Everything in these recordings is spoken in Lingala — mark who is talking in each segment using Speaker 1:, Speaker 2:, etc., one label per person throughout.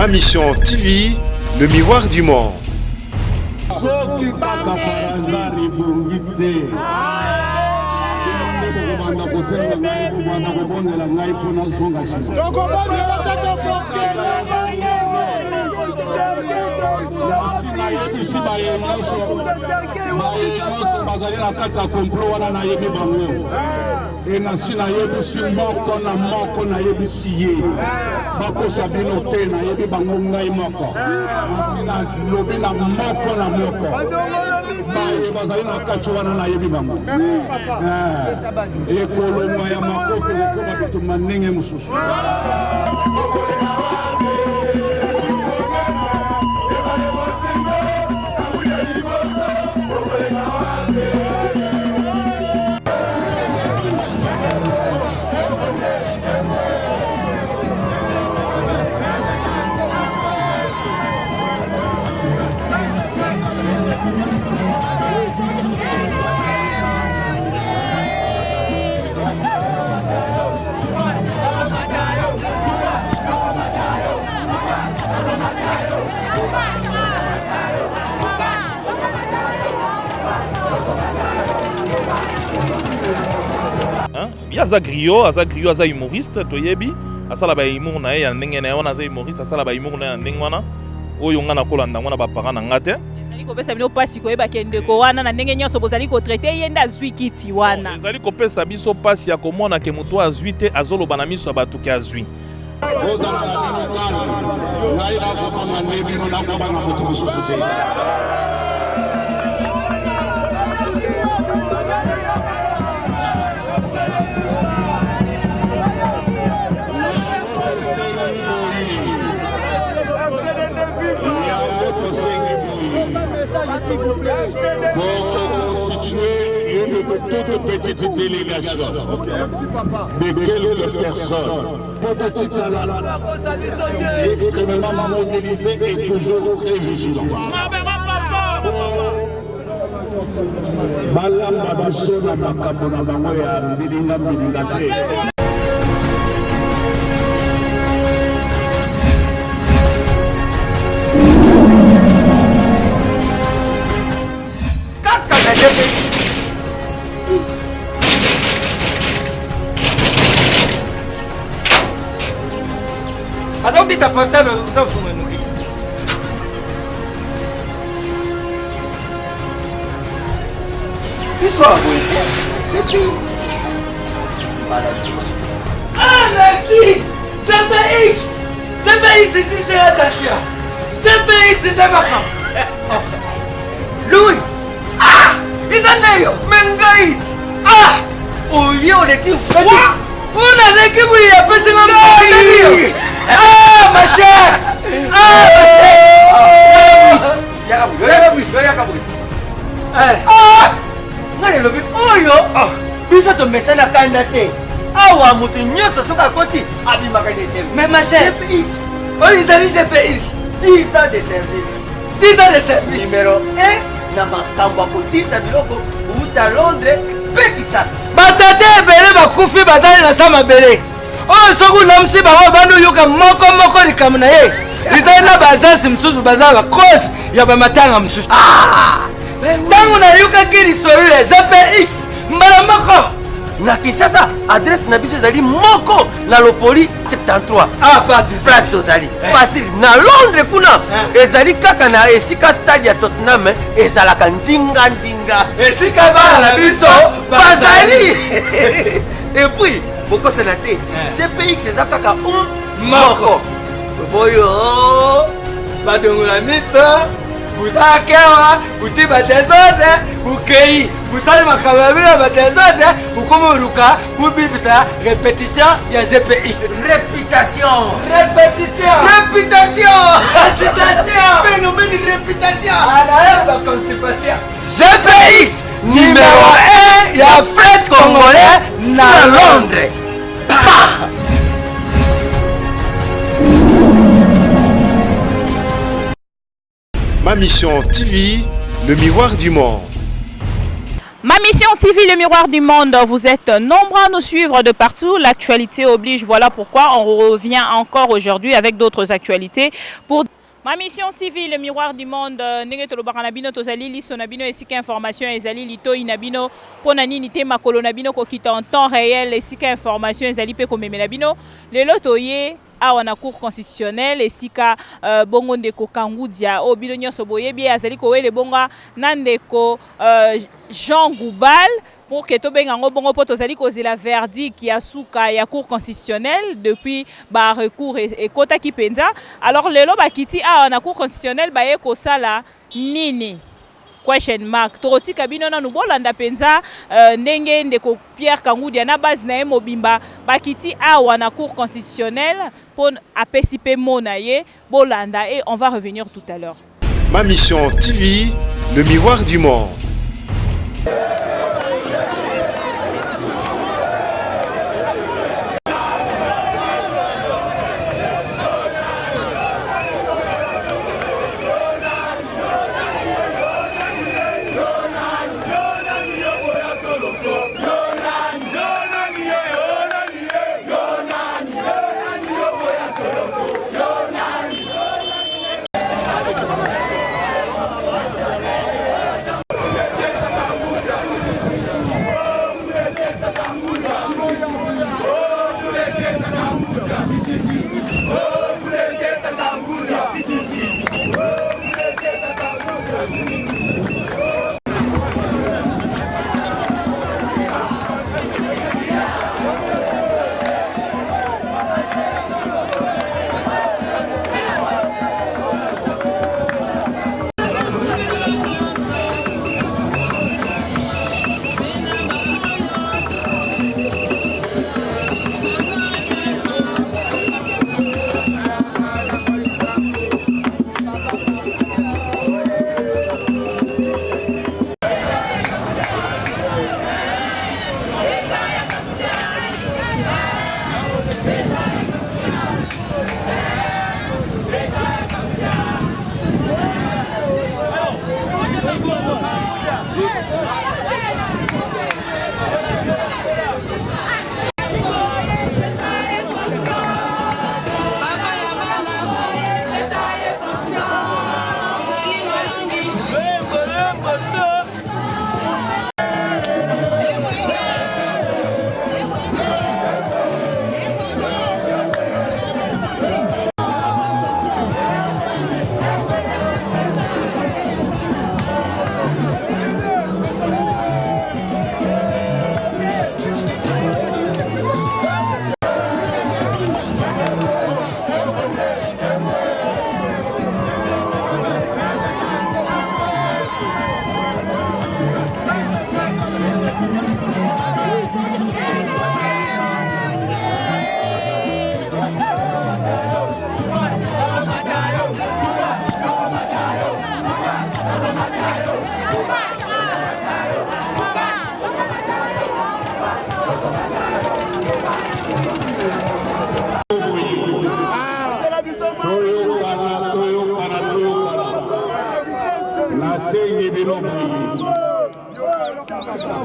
Speaker 1: Ma Mission TV, le miroir du monde.
Speaker 2: Aza griot, aza humoriste, toyebi. Asala ba humour na ye ya ndenge na ye wana aza humoriste, asala ba humour na ye ndenge wana. Oyo nga na kolanda ngwana ba parents na ngate.
Speaker 3: Ezali kopesa bino pasi koyeba kende ko wana na ndenge nyonso bozali ko traiter yenda azwi kiti wana.
Speaker 2: Ezali kopesa biso pasi ya komona ke mutu azwi te azoloba na miso ya bato ke azwi.
Speaker 4: Ozala na bino kala. Ngai akobanga nebino na kobanga mutu mosusu te. Pour constituer une toute petite délégation de quelques personnes, extrêmement mobilisés et toujours très vigilants. Balamba biso na makambo na bango ya mbilinga te.
Speaker 5: Asa ubita portable usafunga nuki.
Speaker 6: Isso é c'est vite.
Speaker 5: Ah merci. CPX. CPX ici c'est la Dacia. CPX c'est Dabaka. Louis. Ah, Isaneyo. Mengait. Ah, oyo leki ufati. Una leki buli ya pesa mama. Ah, ma chère. Ah,
Speaker 6: Ah! Ngane lobi oyo biso to mesana kanda te awa mutu nyonso soka koti abimaka de service.
Speaker 5: mais ma chère
Speaker 6: CPX.
Speaker 5: oh ils allaient GPX
Speaker 6: 10 ans de service.
Speaker 5: 10 ans de service.
Speaker 6: Numéro 1 na makambo akotinda biloko uta Londres pe Kisasa.
Speaker 5: Batate ebele bakufi batali na sama bele. Oh soku namsi bango bandu yuka moko likamu na ye. Izali na bajansi msusu bazala cause ya bamatanga msusu.
Speaker 6: Ah!
Speaker 5: Tangu na yuka kiri sorile GPX mbala moko.
Speaker 6: Na Kisasa adresse na biso ezali moko na Lopoli 73.
Speaker 5: Ah parti
Speaker 6: place tozali facile na Londres kuna ezali kaka na esika stade ya Tottenham ezalaka ndinga.
Speaker 5: Esika bana na biso
Speaker 6: bazali. Et puis boko senate CPX eza kaka moko boyo
Speaker 5: badongola miso busakewa buti badesode bukei busali makambo ya bino badesode bukomoruka bubibisa répétition ya GPX.
Speaker 6: réputation phénomène de réputation
Speaker 5: anaeba constipation. GPX numéro 1 ya fête congolais na Londres.
Speaker 1: Ma Mission TV, le miroir du monde.
Speaker 3: Ma mission TV, le miroir du monde, vous êtes nombreux à nous suivre de partout. L'actualité oblige, voilà pourquoi on revient encore aujourd'hui avec d'autres actualités pour... Ma mission TV, le miroir du monde, Nengetolo Baranabino, Tozali, Lissonabino, et Sika Information, Ezali, Lito, Inabino, Ponani, Nite, Makolonabino, Kokita en temps réel, et Sika Information, Ezali, Pekomemenabino, le Lotoye. On a cour constitutionnel et sika bongo ndeko kangudia o bilonyo soboye bi azali ko wele bonga nandeko Jean Goubal pour que to benga ngo bongo poto zali ko zela verdict qui a souka ya cour constitutionnelle depuis ba recours et kota ki penza. Alors lelo ba kiti on a cour constitutionnelle ba eko sala nini question mark toroti kabino na nubolanda penza ndenge ndeko Pierre Kangudia na base na mobimba bakiti awa na cour constitutionnelle pour apesipe monaye bolanda et on va revenir tout à l'heure.
Speaker 1: Ma mission TV, le miroir du monde.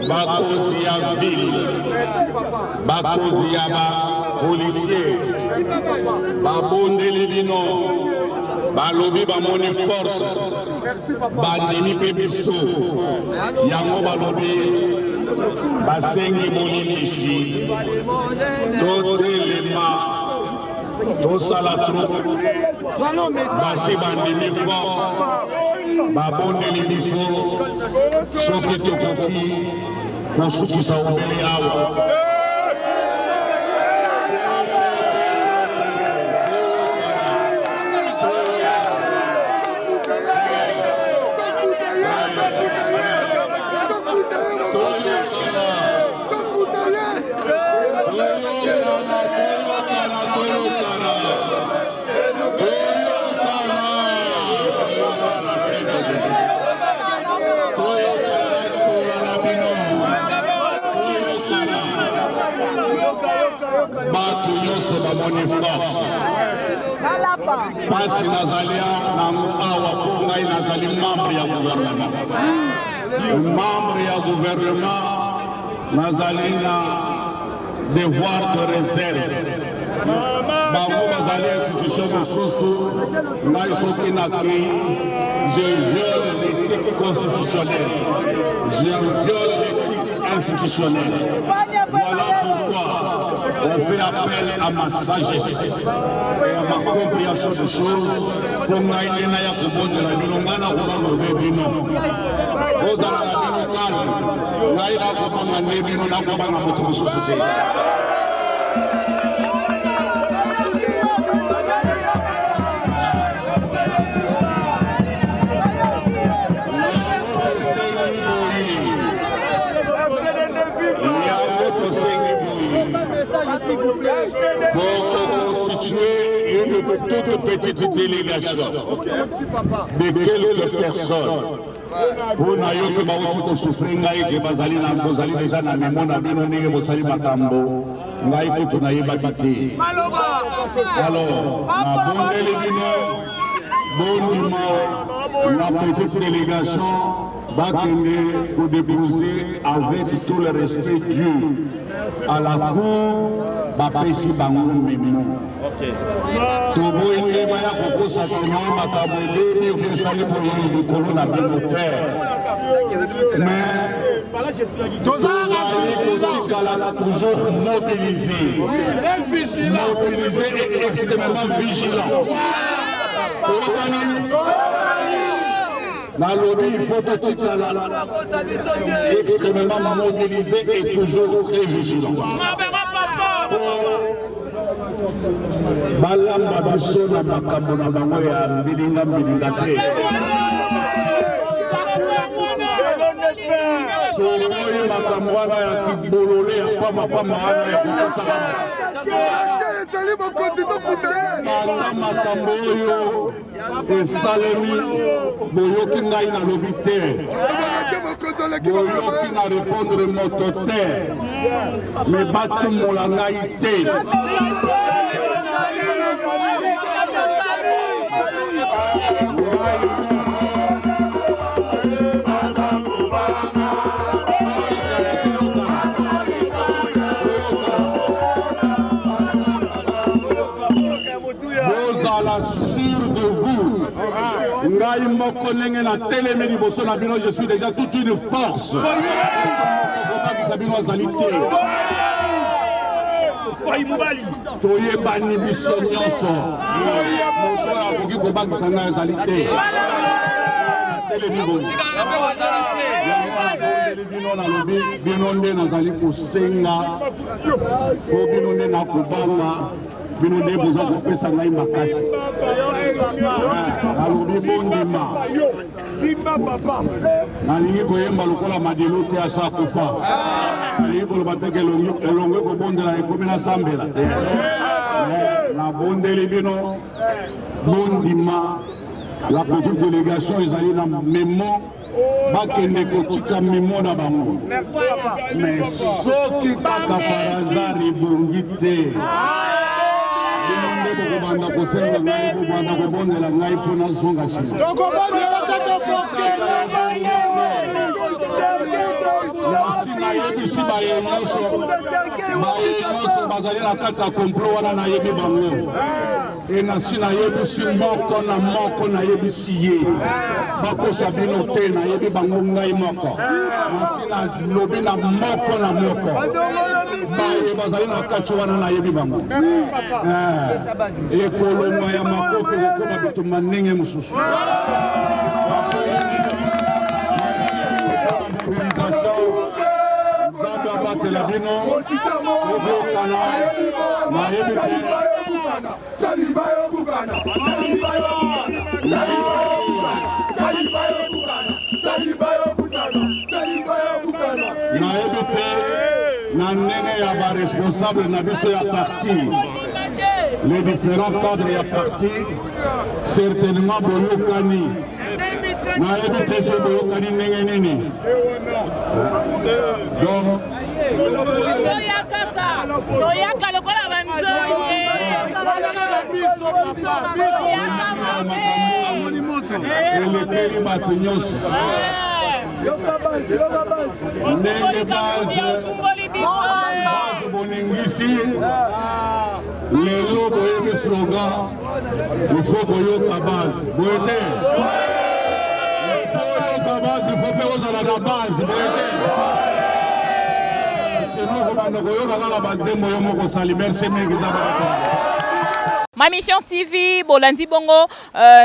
Speaker 4: bakozi ya ville, bakozi ya ba policier, babondeli bino, balobi bamoni force, bandimi pe biso, yango balobi basengi molimbisi, totelema, tosala troupe, basi bandimi force, babondeli biso, soki tokoki kosukisa obele awa. Bato nyonso bamoni force pasi nazalia nango awa po ngai nazali membre ya gouvernement membre du gouvernement, nazali na devoir de réserve. Bango bazali institution mosusu, ngai soki nakei, je viole l'éthique constitutionnelle, je viole l'éthique institutionnelle. Voilà pourquoi on fait appel à ma sagesse et à ma compréhension des choses pour ngai ndena ya kobondela bino ngana kobanga bino. Ozala na bino calme, ngai nakobanga ne bino nakobanga moto mosusu te. Pour constituer une toute petite délégation de quelques personnes. Pour nayo que bauti ko souffrir ngai que bazali na bozali déjà na mémoire na bino ndenge bosali makambo ngai kutu na yeba kiti. Alors, na bondeli bino bondima la petite délégation va pour déposer avec tout le respect dû à la cour bapesi bango memo. Tobo ile baya kokosa tena makambo ebeli okesali boye likolo na bino te. Mais tozalikala toujours mobilisé et extrêmement vigilant. Dans le lobby, il faut que tu sois extrêmement mobilisé et toujours très vigilant. Balamba biso na makambo na bango ya mbilinga te. Tomoyi makambo wana ya kibolole ya pama wana ya kokosaka. Banda makambo oyo esalemi boyoki ngai na lobi te, boyoki na répondre moto te, me batumola ngai te. Je suis déjà toute une force. Toyebani biso nyonso moto akoki kobakisa ngai ezali te. Bino nalobi bino nde nazali kosenga po bino nde nakobanga bino nde boza kopesa ngai makasi. Nalobi bondima nalingi koyemba lokola madelo te asa kufa, nalingi koloba teke elongo ekobondela ekomi nasambela te. Nabondeli bino bondima la petite délégation ezali na memo bakende kotika memo na bango, mais soki kaka par hasard ebongi te nde bokobanda kosenga ngai bobanda kobondela ngai mpo nazonga nsima. Yasi nayebisi baye nyonso bazali na kati ya komplo wana nayebi bango. Et nasi nayebisi moko na moko nayebisi ye bakosa bino te nayebi bango ngai moko. Nasi nalobi na moko baye bazali na kati wana nayebi bango. Ekolonga ya makofi kokoba bituma ndenge mosusu. Nzambe abatela bino obokana nayebi te. Nayebi te na ndenge ya baresponsable na biso ya parti, les différents cadres ya parti certainement boyokani. Nayebi te se boyokani ndenge nini. Donc
Speaker 3: toyaka lokola banzoye
Speaker 4: elekeli bato nyonso ndenge base boningisi lelo boyebi slogan il faut koyoka base boye te oyoka base il faut mpe ozala na base boye te sinon kobanda koyoka kaka bantembo yo moko osali merci mingi eza baa
Speaker 3: Ma mission TV bolandi bongo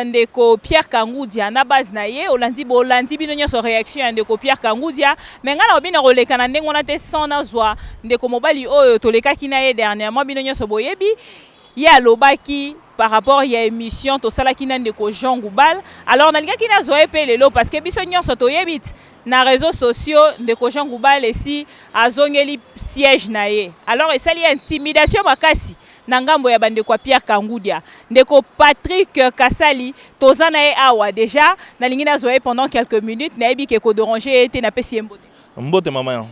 Speaker 3: ndeko Pierre Kangoudia na base na ye olandi bino nyonso réaction ndeko Pierre Kangoudia mais ngana obina koleka na ndenge wana te sans nazwa ndeko mobali oyo tolekaki na ye dernièrement bino nyonso boyebi ya lobaki par rapport ya émission to salaki na ndeko Jean Goubal alors nalingaki nazwa pe lelo parce que biso nyonso toyebit na réseaux sociaux ndeko Jean Goubal esi azongeli siège na ye alors esali intimidation makasi na ngambo ya bandeko Pierre Kangoudia ndeko Patrick Kasali tozana ye awa déjà nalingi nazwa ye pendant quelques minutes na yebi ke ko déranger te na pesi mbote
Speaker 2: mbote mama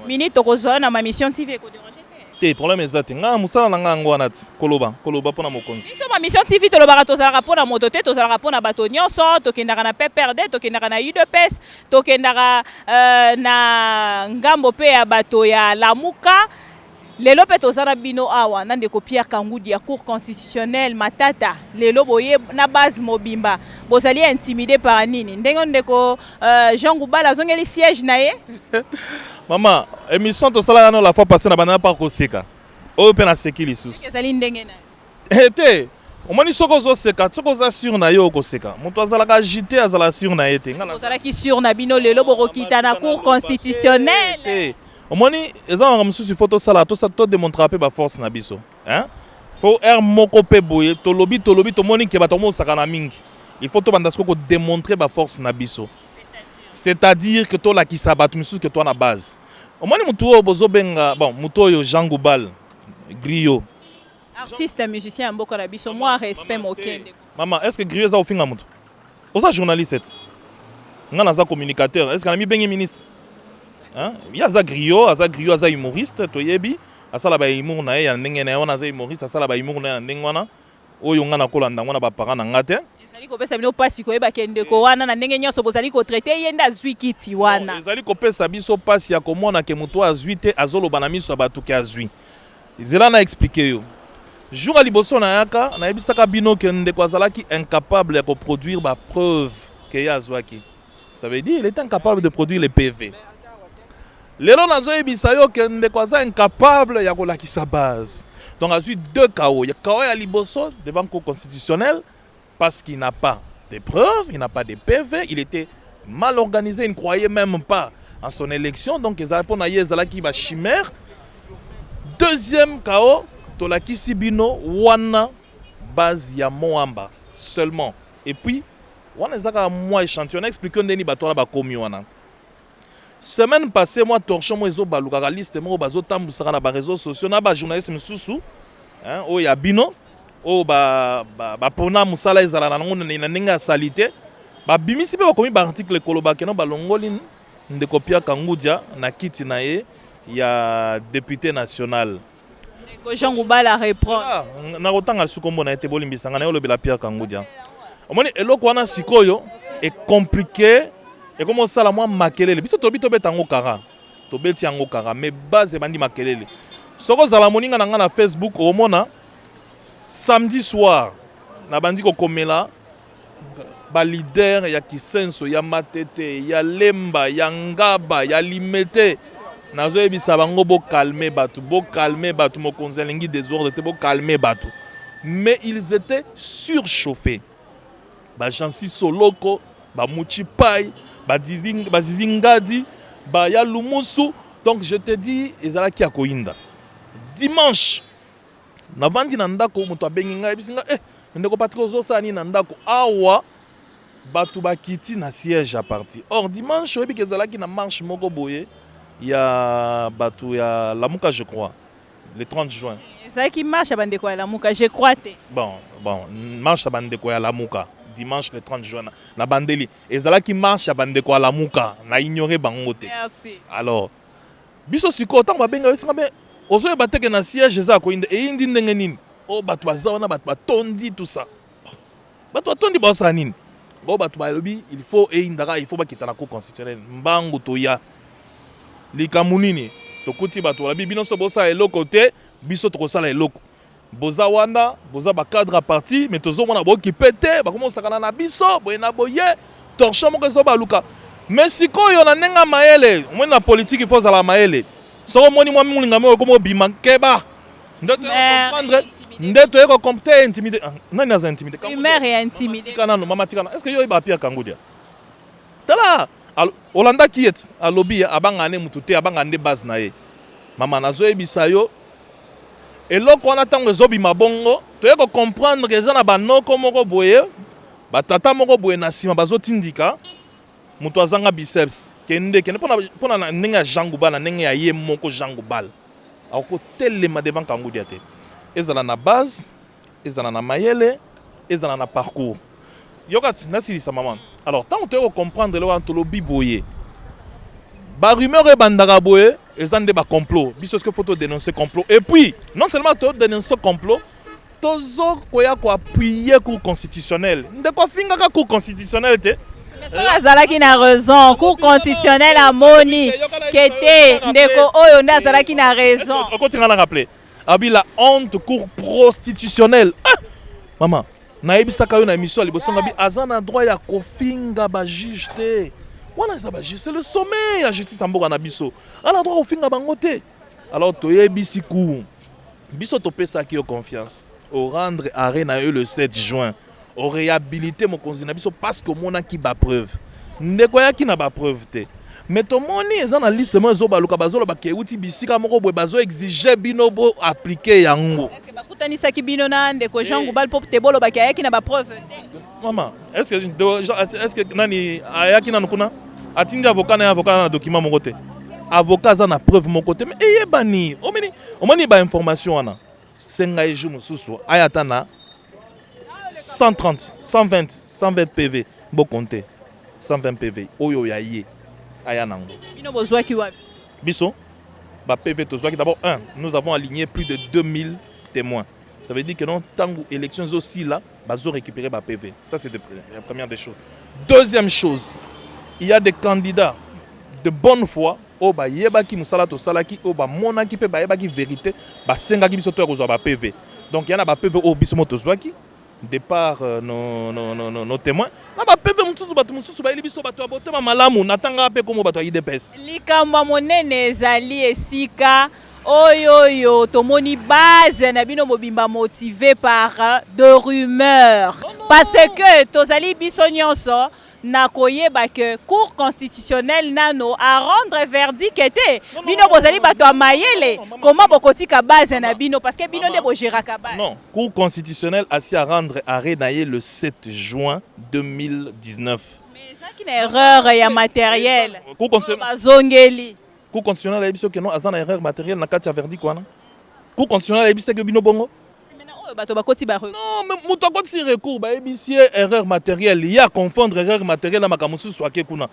Speaker 3: minute tokozwa na ma mission TV ko déranger
Speaker 2: te problème ezate nga musala na nga ngwana ti koloba pona mokonzi
Speaker 3: biso ma mission TV tolobaka tozalaka pona moto te tozalaka pona bato nyonso tokendaka na PPRD tokendaka na UDPS tokendaka na ngambo pe ya bato ya Lamuka lelo pe tozana bino awa na ndeko Pierre Kangoudia cour constitutionnelle matata lelo boye na base mobimba bozali intimidé par nini ndenge ndeko Jean Goubal azongeli siège na ye
Speaker 2: mama émission to sala na la fois passée na banana pas koseka o pe na sekili sus
Speaker 3: ezali ndenge na
Speaker 2: te omoni soko zo seka soko za sur na yo koseka moto azalaka agité azala sur na ye te ngala
Speaker 3: ozalaki sur na bino lelo borokita na cour constitutionnelle
Speaker 2: omoni ezanga mususu photo sala to démontrer pe ba force na biso hein faut moko pe boye tolobi tomoni ke bato mo sakana mingi il faut to bandasko ko démontrer ba force na biso c'est-à-dire que to la ki sabatu mususu que toi na base omoni mutu o bozo benga bon mutu yo Jean Goubal Griot
Speaker 3: artiste musicien mboko na biso moi respect mokende
Speaker 2: maman est-ce que Griot za ofinga mutu oza journaliste ngana za communicateur est-ce que na mi bengi ministre hein il y a za Griot aza humoriste toyebi asala ba humour na ya ndenge na ona za humoriste asala ba humour na ndenge wana oyo ngana kolanda ngwana ba parents na ngate
Speaker 3: ezali kopesa bino pasi koyeba kende ko wana na ndenge nyonso bozali ko traiter yenda azwi kiti wana
Speaker 2: ezali kopesa biso pasi ya komona ke mutu azwi te azoloba na miso abatu ke azwi ezela na expliquer yo jour aliboso na yaka na yebisaka bino ke ndeko azalaki incapable ya ko produire ba preuve ke ya azwaki ça veut dire il était incapable de produire les PV lelo nazo yebisa yo ke ndeko aza incapable ya kolakisa base donc azwi deux KO ya KO ya liboso devant cour constitutionnelle parce qu'il n'a pas de preuves, il n'a pas de PV, il était mal organisé, il ne croyait même pas en son élection, donc il a répondu à chimère. Deuxième KO, Tolaki Sibino, Wana, base ya Moamba, seulement. Et puis, Wana Zaka, moi, échantillon, expliquons Deni Batola Bakomi Wana. Semaine passée, moi, torchon, moi, Baluka, liste, moi, Bazo Tambu, Sara, na réseaux sociaux, na journaliste, Moussou, hein, oh, ya Bino. O ba pona musala ezala na ngone na ninga salite ba bimisi pe bakomi ba article koloba keno ba longoli ndeko Pierre Kangoudia na kiti na ye ya député national
Speaker 3: ndeko Jean Goubal a reprendre
Speaker 2: na kotanga sukombo na ete bolimbisanga na yo lobela Pierre Kangoudia omoni eloko wana sikoyo est compliqué et comme on sala moi makelele biso tobi betango kara to beti yango kara mais base bandi makelele soko zala moninga na nga na Facebook omona samedi soir na bandi ko komela ba leader ya Kisenso ya Matete ya Lemba ya Ngaba ya Limete nazo ebisa bango bo calmer batu mokonzi lingi désordre te bo calmer batu mais ils étaient surchauffés ba Jansi Soloko ba Muchipai ba Zizingadi ba ya Lumusu donc je te dis ezala ki akoinda dimanche na vandi na ndako moto abengi ngai bisinga ndeko Patrick ozosani na ndako awa batu bakiti na siège à partir or dimanche oyebi kezalaki na marche moko boye ya batu ya Lamuka je crois le 30 juin
Speaker 3: ça qui marche à bandeko ya Lamuka je crois te
Speaker 2: bon marche à bandeko ya Lamuka dimanche le 30 juin na bandeli ezalaki marche à bandeko ya Lamuka na ignorer bango te
Speaker 3: merci
Speaker 2: alors biso siko tango babenga bisinga be ozo bateke na siège za ko inde indi ndenge nini o batu baza wana batu batondi tout ça batu batondi ba sa nini Go bato balobi il faut indaka il faut bakita na cour constitutionnelle mbangu toya likamunini tokuti bato balobi bino so bosa eloko te biso tokosala eloko boza wana boza ba cadre à parti mais tozo mona boki pété bakoma sakana na biso boyena boye torchon moko so baluka mais sikoyo na nenga maele moni na politique il faut zala maele so moni mwa mulinga mo komo bima keba ndeto comprendre ndeto eko compter intimider nani aza intimider
Speaker 3: Humeur et intimidé.
Speaker 2: kana no mama tikana est-ce que yo iba pia kangudia tala Olanda kiet alobi abangane mutute abangane base na ye mama nazo ebisa yo eloko wana tango ezobima bongo toyeko comprendre eza na banoko moko boye batata moko boye na nsima bazotindika moto azanga biceps kende mpona na ndenge ya Jean Goubal na ndenge ya ye moko Jean Goubal akotelema devant kangudia te ezala na base ezala na mayele ezala na parcours yokati nasilisa mama alors tango toyeko comprendre eloko wana tolobi boye barumeur ebandaka boye eza nde bacomplot biso eske faut dénoncer complot et puis non seulement dénoncer complot tozokoya koappuye cour constitutionnelle ndeko afingaka cour constitutionnelle te
Speaker 3: soki azalaki na raison cour constitutionnelle amoni kete ndeko oyo nde azalaki na raison
Speaker 2: okotinga na rappeler abi la honte cour prostitutionnelle mama nayebisaka yo na émission ya liboso ngabi aza na droit ya kofinga bajuge te wana eza bajuge c'est le sommet ya justice ya mboka na biso ana droit kofinga bango te alors toyebisi cour biso topesaki yo confiance au rendre arrêt na yo le 7 juin au réhabiliter mokonzi na biso parce que omonaki bapreuve ndeko yaki na bapreuve te mais tomoni eza na liste mo ezobaluka bazoloba ke euti bisika moko boye bazoexige bino bo appliquer yango
Speaker 3: est-ce que bakutanisaki bino na ndeko Jean Goubal mpo te bolobaki ayaki na bapreuve te
Speaker 2: mama est-ce que nani ayaki nanu kuna atindi avocat na avocat na document moko te avocat aza na preuve moko te mais eyebani omoni bainformation wana senga eju mosusu ayata na 130, 120, 120 PV, bon compter. 120 PV. Oyo ya ye. Aya nango.
Speaker 3: Bino bozwaki wapi?
Speaker 2: Biso. Ba PV tozwaki d'abord nous avons aligné plus de 2000 témoins. Ça veut dire que non tango élections aussi là, bazo récupérer ba PV. Ça c'est la première des choses. Deuxième chose, il y a des candidats de bonne foi o ba yebaki musala to salaki o ba monaki pe ba yebaki vérité, ba sengaki biso to kozwa ba PV. Donc il y en a ba PV o biso motozwaki. Départ nos témoins na bapeve mosusu bato mosusu bayeli biso bato ya botema malamu natanga mpe komo bato ya IDPS
Speaker 3: likambo monene ezali esika oyo tomoni base na bino mobimba motivé par de rumeurs parce que tozali biso nyonso na koyeba que cour constitutionnelle nano a rendre verdict ete bino bozali bato ya mayele comment bokotika base na bino parce que bino nde bogéraka base
Speaker 2: non cour constitutionnelle asi à rendre arrêt naye le 7 juin 2019
Speaker 3: mais ça qui na erreur ya matériel
Speaker 2: cour constitutionnelle
Speaker 3: bazongeli
Speaker 2: cour constitutionnelle ayebiso ke non aza na erreur matérielle na kati ya verdict wana cour constitutionnelle ayebiso ke bino bongo
Speaker 3: bato bakoti ba
Speaker 2: non mais moto akoti recours bayebisi erreur matérielle il y a confondre erreur matérielle na makambo mosusu ake kuna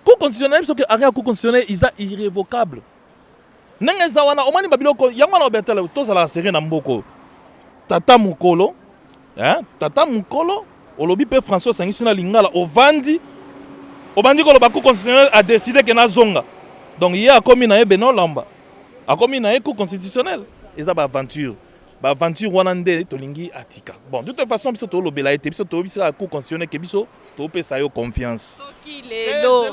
Speaker 2: cour constitutionnelle biso ke arrêt ya cour constitutionnelle eza irrévocable ndenge eza wana omani babiloko yango wana obertele tozala seri na mboko tata mokolo olobi mpe François osangisi na lingala obandi koloba cour constitutionnelle a décidé ke nazonga donc ye akomi na ye Benoît Lamba akomi na ye cour constitutionnelle eza baaventure aventure wana nde tolingi atika bon de toute façon biso tolobela ete biso tobisaka la cour constitutionnelle ke biso topesa yo confiance
Speaker 3: soki lelo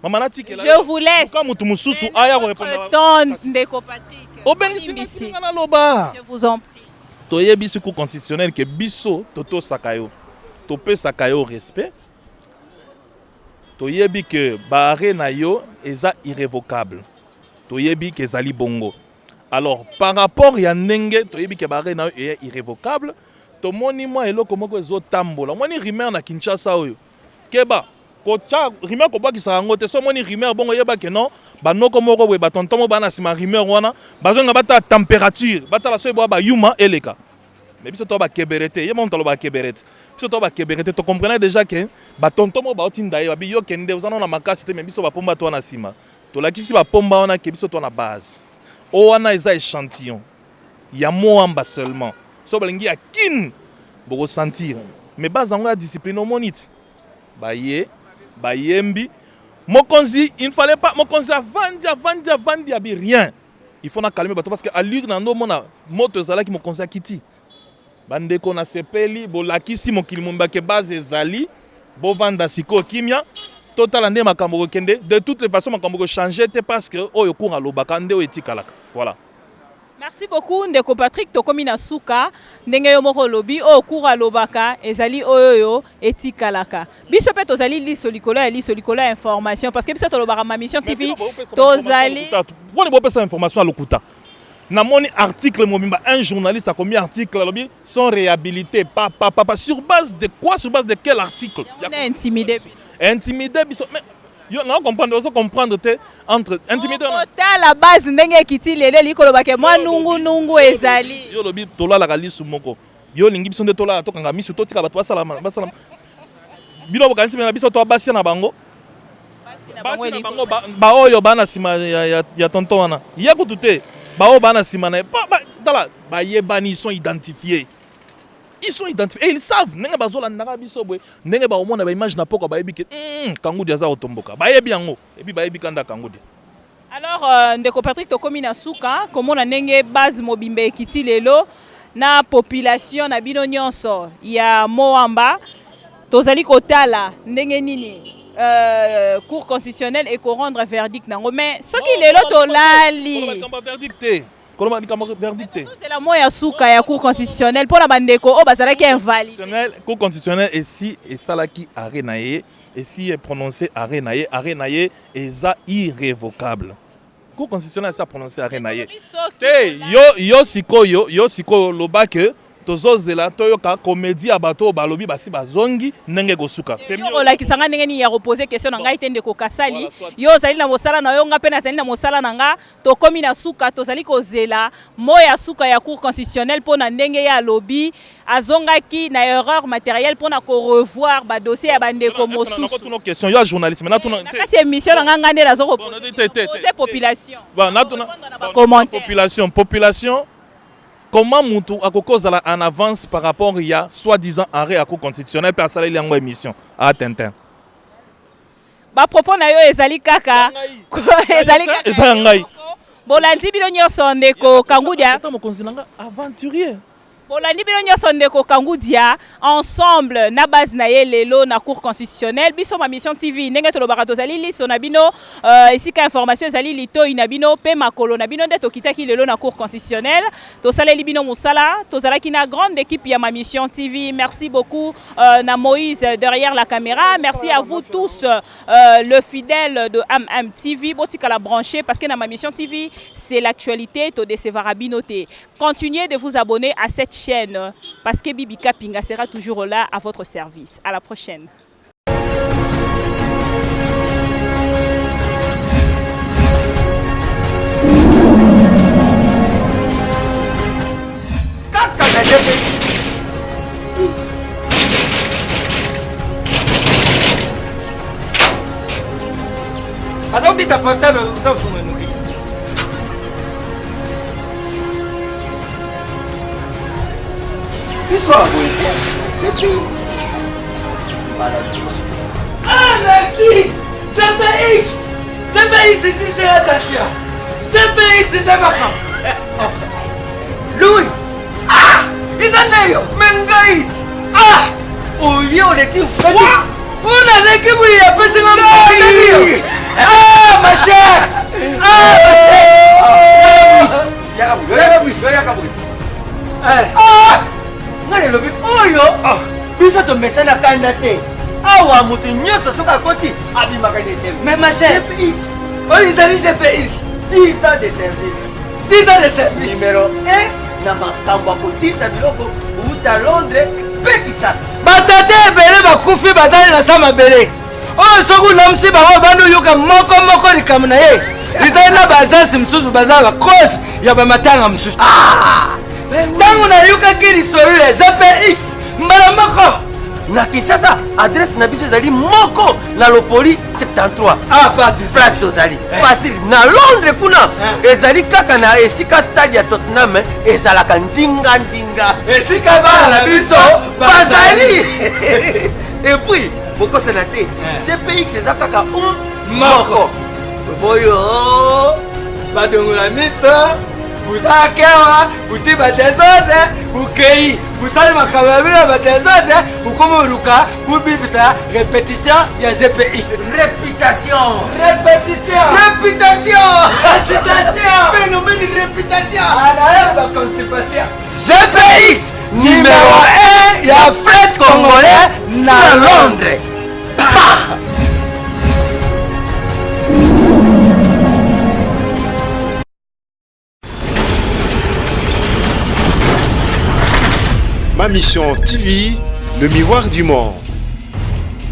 Speaker 2: mama natikela
Speaker 3: je vous laisse
Speaker 2: ka mutu mususu aya ko répondre
Speaker 3: ton ndeko Patrick
Speaker 2: obengisi na loba
Speaker 3: je vous en prie
Speaker 2: toyebisi cour constitutionnelle ke biso totosaka yo topesaka yo respect toyebi ke baare na yo eza irrévocable toyebi ke ezali bongo. Alors, par rapport à ndenge, toyebi ke bare na est irrévocable, tomoni moi eloko moko ezo tambola. Moni rumeur na Kinshasa oyo. Keba, kocha rumeur ko ba ki sa ngote so moni rumeur bongo yeba ke non, ba noko moko we ba tontomo ba na sima rumeur wana, bazonga bata température, bata la so ba yuma eleka. Mais biso to ba keberete, yeba on to ba keberete. Biso to ba keberete, to comprenez déjà que ba tontomo ba otinda ye ba bi yo kende uzana na makasi te mais biso ba pomba to na sima. To la kisi ba pomba wana ke biso to na base. Oana eza échantillon. Il y a Moamba seulement. So balingi a kin boko sentir. mais base en discipline au monite bayembi mokonzi il ne fallait pas mokonzi avandi abi rien il faut na calmer bato parce que allure na ndo mona moto ezalaki mokonzi akiti bandeko na sepeli bolakisi mokili mombake base ezali bovanda siko kimia total nde makambo kende de toutes les façons makambo changer parce que oyo kunga lobaka nde etikalaka voilà.
Speaker 3: Merci beaucoup ndeko Patrick tokomi na suka ndenge yo moko lobi o kura lobaka ezali oyo etikalaka biso pe tozali liso likolo ya information parce que biso tolobaka ma mission TV tozali
Speaker 2: boni bo pesa information à lokuta na moni article mobimba un journaliste a commis article lobi sont réhabilités pas sur base de quoi, sur base de quel article
Speaker 3: on est intimidé
Speaker 2: biso mais yo na comprendre te entre intimidé
Speaker 3: na la base ndenge kiti lele likoloba ke moi nungu ezali
Speaker 2: yo lobi tola la lisu moko yo lingi biso nde tola to kanga misu to tika bato basala bino bokanisi na biso to basi na bango ba oyo bana sima ya tonton wana ya kutute ba oyo bana sima na dala ba yebani ils sont identifiés et ils savent nenge bazola ndaka biso boy nenge ba omona ba image na poko ba yebi ke Kangudi aza otomboka ba yebi yango et puis ba yebi kanda Kangudi.
Speaker 3: Alors ndeko Patrick tokomi na suka komona nenge base mobimbe ekiti lelo na population na bino nyonso ya Moamba tozali kotala ndenge nini cour constitutionnelle et ko rendre verdict nango mais soki lelo tolali c'est la moya souka ya cour constitutionnelle pour la bandeko o bazala qui invalide
Speaker 2: cour constitutionnelle et si et ça qui arenaye et si est prononcé arenaye eza irrévocable cour constitutionnelle ça prononcé arenaye yo sikoyo lobake tozozela toyoka comédie abato balobi basi bazongi nenge gosuka
Speaker 3: c'est mieux la kisanga ndenge ni ya reposer question na ngai tende ko kasali yo zali na mosala na yo nga pe na zali na mosala na nga to komi na suka to zali kozela moya suka ya cour constitutionnelle pona ndenge ya lobby azongaki na erreur matérielle pona ko revoir ba dossier ya bandeko mosusu
Speaker 2: na question yo journaliste mais na tuna
Speaker 3: kasi émission na nga ndela zo reposer population
Speaker 2: ba na tuna population. Comment Moutou a kozala en avance par rapport à ya soi-disant arrêt à cour constitutionnelle pour ça il y a une émission à Tintin.
Speaker 3: Ba propos na yo ezali kaka
Speaker 2: ngai.
Speaker 3: Bolandi bino nyonso ndeko Kangudia.
Speaker 2: C'est mon consulat aventurier.
Speaker 3: Bolandi bino nyonso ndeko Kangudia ensemble na base na ye lelo na cour constitutionnelle biso ma mission TV ndenge tolobaka tozali liso na bino esika information ezali lito ina bino pe makolo na bino nde tokitaki lelo na cour constitutionnelle tosaleli bino musala tozalaki na grande équipe ya ma mission TV merci beaucoup na Moïse derrière la caméra merci à vous tous le fidèle de TV botika la brancher parce que na ma mission TV c'est l'actualité to décevra binoté continuez de vous abonner à cette chaîne parce que Bibi Kapinga sera toujours là à votre service. À la prochaine.
Speaker 5: Ah merci CPX ici c'est la Tatia CPX c'est Tabaka Louis ah Izaneyo Mengait ah Oyo leki Una leki buli ya pesi Mengait ah ma chère ah ah ngale lobi oyo biso to mesana kanda te awa mutu nyoso soka koti abimaka de service mais ma chère CPX oyo izali CPX 10 ans de service numéro 1 na makambo akotinda biloko uta Londres pe Kisasa batate ebele bakufi batali na sama bele oyo soki ulamisi bango bandoyoka moko likambo na ye izali na baagence mosusu baza bacause ya bamatanga mosusu ntango nayokaki lisolo ya GPX mbala moko
Speaker 6: na Kinshasa adresse na biso ezali moko na Lopoli 73 place tozali facile na Londres kuna ezali kaka na esika stade ya Tottenham ezalaka ndinga
Speaker 5: esika bana na biso
Speaker 6: bazali et puis bokosana te GPX eza kaka moko boyo
Speaker 5: badongola miso buzakewa buti badesordre bukei busali makambo ya bino badesordre bukomoruka bubibisa répétition ya GPX
Speaker 6: réputation
Speaker 5: phénomène de réputation anayo baconstipation GPX numéro 1 ya fête congolais na Londres.
Speaker 1: Ma mission TV, le miroir du monde.